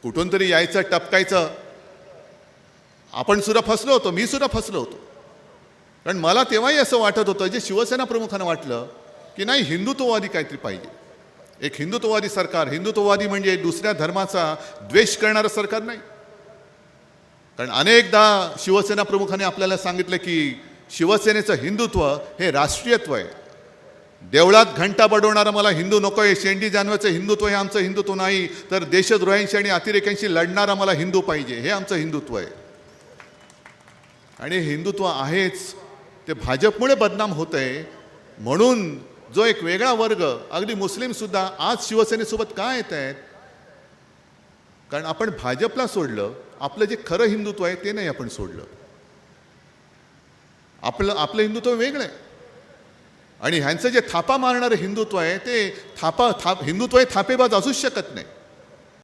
कुठून तरी यायचं, टपकायचं. आपण सुद्धा फसलो होतो, मी सुद्धा फसलो होतो. कारण मला तेव्हाही असं वाटत होतं, जे शिवसेना प्रमुखांना वाटलं की नाही, हिंदुत्ववादी काहीतरी पाहिजे, एक हिंदुत्ववादी सरकार. हिंदुत्ववादी म्हणजे दुसऱ्या धर्माचा द्वेष करणारं सरकार नाही. कारण अनेकदा शिवसेना प्रमुखांनी आपल्याला सांगितलं की शिवसेनेचं हिंदुत्व हे राष्ट्रीयत्व आहे. देवळात घंटा बडवणारा मला हिंदू नको आहे, शेंडी जानवाचं हिंदुत्व हे आमचं हिंदुत्व नाही, तर देशद्रोह्यांशी आणि अतिरेक्यांशी लढणारा मला हिंदू पाहिजे, हे आमचं हिंदुत्व आहे. आणि हिंदुत्व आहेच, ते भाजपमुळे बदनाम होत आहे. म्हणून जो एक वेगळा वर्ग, अगदी मुस्लिमसुद्धा आज शिवसेनेसोबत का येत आहेत? कारण आपण भाजपला सोडलं, आपलं जे खरं हिंदुत्व आहे ते नाही आपण सोडलं. आपलं हिंदुत्व वेगळं आहे. आणि ह्यांचं जे थापा मारणारं हिंदुत्व आहे ते हिंदुत्व हे थापेबाज असूच शकत नाही.